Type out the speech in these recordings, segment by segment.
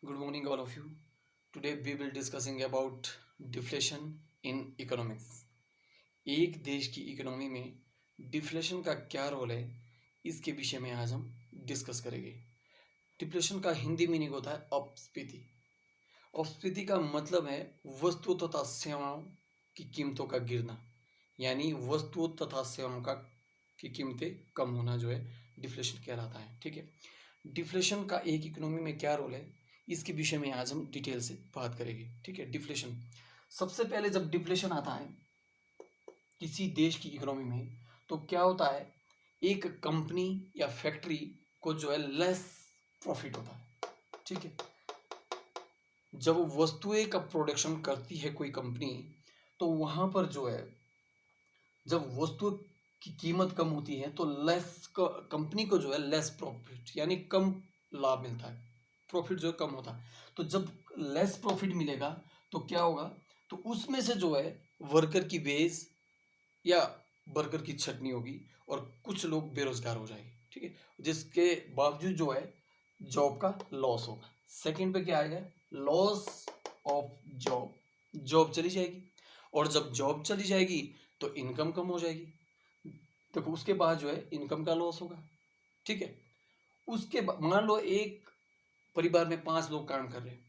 Good morning, all of you. Today we will discussing about deflation in economics. एक देश की economy में deflation का क्या रोल है, इसके विषय में आज हम डिस्कस करेंगे। डिफ्लेशन का हिंदी मीनिंग होता है अपस्फीति। अपस्फीति का मतलब है वस्तु तथा सेवाओं की कीमतों का गिरना, यानी वस्तु तथा सेवाओं का की कीमतें कम होना जो है डिफ्लेशन कहलाता है। ठीक है, डिफ्लेशन का एक इकोनॉमी में क्या रोल है, इसके विषय में आज हम डिटेल से बात करेंगे। ठीक है, डिफ्लेशन सबसे पहले जब डिफ्लेशन आता है किसी देश की इकोनॉमी में, तो क्या होता है, एक कंपनी या फैक्ट्री को जो है लेस प्रॉफिट होता है। ठीक है, जब वस्तुएं का प्रोडक्शन करती है कोई कंपनी, तो वहां पर जो है जब वस्तु की कीमत कम होती है तो लेस कंपनी को जो है लेस प्रॉफिट यानी कम लाभ मिलता है, प्रॉफिट जो है कम होता है। तो जब लेस प्रॉफिट मिलेगा तो क्या होगा, तो उसमें से जो है वर्कर की वेज या वर्कर की छटनी होगी और कुछ लोग बेरोजगार हो जाएंगे। ठीक है, जिसके बावजूद जो है जॉब का लॉस होगा। सेकंड पे क्या आएगा, लॉस ऑफ जॉब, जॉब चली जाएगी, और जब जॉब चली जाएगी तो इनकम कम हो जाएगी, तो उसके बाद जो है इनकम का लॉस होगा। ठीक है, उसके बाद मान लो एक परिवार में 5 लोग काम कर रहे हैं।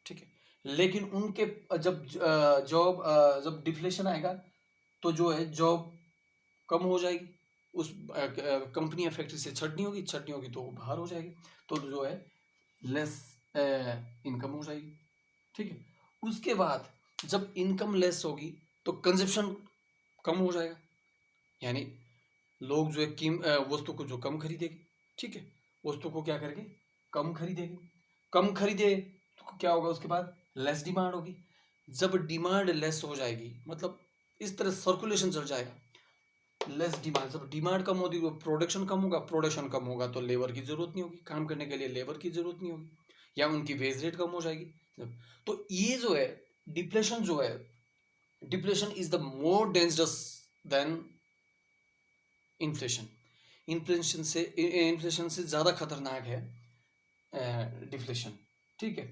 ठीक है, लेकिन उनके जब जॉब जब डिफ्लेशन आएगा तो जो है जॉब कम हो जाएगी, उस कंपनी या फैक्ट्री से छटनी होगी तो बाहर हो जाएगी, तो जो है लेस इनकम हो जाएगी। ठीक है, उसके बाद जब इनकम लेस होगी तो कंजप्शन कम हो जाएगा, यानी लोग जो है वस्तु को जो कम खरीदेगी। ठीक है, वस्तु को क्या करेंगे, कम खरीदेगी। कम खरीदे तो क्या होगा, उसके बाद लेस डिमांड होगी। जब डिमांड लेस हो जाएगी, मतलब इस तरह सर्कुलेशन चल जाएगा। लेस डिमांड, जब डिमांड कम होगी तो प्रोडक्शन कम होगा, प्रोडक्शन कम होगा तो लेबर की जरूरत नहीं होगी, काम करने के लिए लेबर की जरूरत नहीं होगी, या उनकी वेज रेट कम हो जाएगी। तो ये जो है डिप्लेशन जो है, depletion is the more dangerous than inflation. Inflation से ज्यादा खतरनाक है डिफ्लेशन। ठीक है,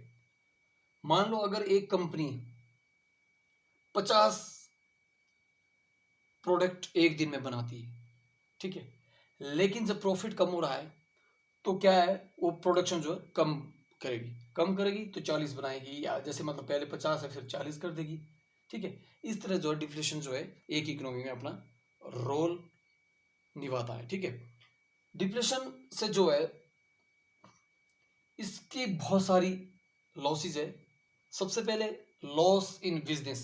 मान लो अगर एक कंपनी 50 प्रोडक्ट एक दिन में बनाती है, ठीक है, लेकिन जब प्रॉफिट कम हो रहा है तो क्या है, वो प्रोडक्शन जो है कम करेगी तो 40 बनाएगी, या जैसे मतलब पहले 50 है फिर 40 कर देगी। ठीक है, इस तरह जो है डिफ्लेशन जो है एक इकोनॉमी में अपना रोल निभाता है। ठीक है, डिफ्लेशन से जो है इसकी बहुत सारी लॉसेज है। सबसे पहले loss in business,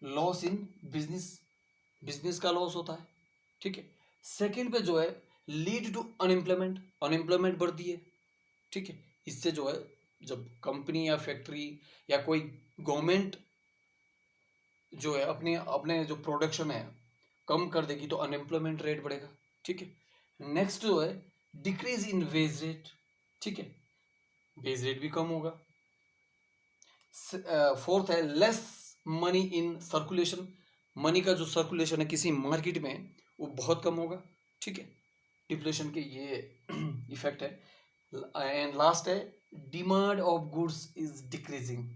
loss in business, business का लॉस होता है। ठीक है, सेकंड पे जो है लीड टू अनएम्प्लॉयमेंट, अनएम्प्लॉयमेंट बढ़ती है। ठीक है, इससे जो है जब कंपनी या फैक्ट्री या कोई गवर्नमेंट जो है अपने अपने जो प्रोडक्शन है कम कर देगी तो अनएम्प्लॉयमेंट रेट बढ़ेगा। ठीक है, नेक्स्ट जो है डिक्रीज इन वेज रेट। ठीक है, वेज रेट भी कम होगा। फोर्थ है less money in circulation, money का जो सर्कुलेशन है किसी मार्केट में वो बहुत कम होगा। ठीक है, डिफ्लेशन के ये इफेक्ट है। एंड लास्ट है demand of goods is decreasing.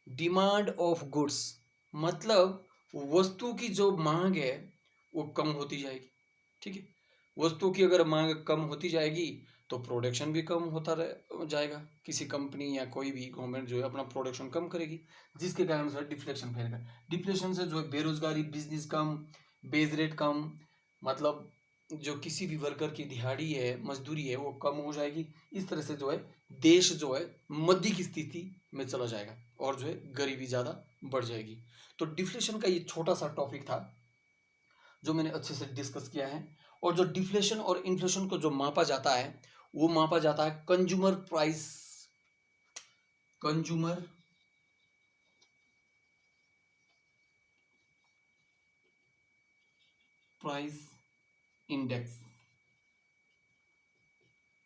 Demand of goods मतलब वस्तु की जो मांग है वो कम होती जाएगी। ठीक है, वस्तु की अगर मांग कम होती जाएगी तो प्रोडक्शन भी कम होता जाएगा, किसी कंपनी या कोई भी गवर्नमेंट जो है अपना प्रोडक्शन कम करेगी, जिसके कारण से डिफ्लेक्शन फैलेगा। डिफ्लेशन से जो है बेरोजगारी, बिजनेस कम, बेस रेट कम, मतलब जो किसी भी वर्कर की दिहाड़ी है, मजदूरी है, वो कम हो जाएगी। इस तरह से जो है देश जो है मध्य की स्थिति में चला जाएगा और जो है गरीबी ज्यादा बढ़ जाएगी। तो डिफ्लेशन का ये छोटा सा टॉपिक था जो मैंने अच्छे से डिस्कस किया है। और जो डिफ्लेशन और इन्फ्लेशन को जो मापा जाता है वो मापा जाता है consumer price, consumer price index,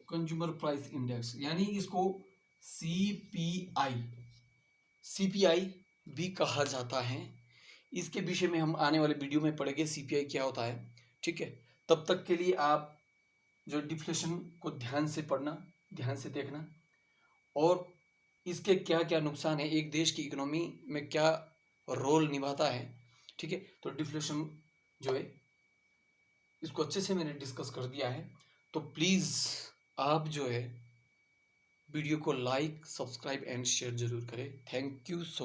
consumer price index, यानी इसको सीपीआई, सीपीआई भी कहा जाता है। इसके विषय में हम आने वाले वीडियो में पढ़ेंगे सीपीआई क्या होता है। ठीक है, तब तक के लिए आप जो डिफ्लेशन को ध्यान से पढ़ना, ध्यान से देखना, और इसके क्या क्या नुकसान है, एक देश की इकोनॉमी में क्या रोल निभाता है। ठीक है, तो डिफ्लेशन जो है इसको अच्छे से मैंने डिस्कस कर दिया है। तो प्लीज़ आप जो है वीडियो को लाइक, सब्सक्राइब एंड शेयर जरूर करें। Thank you so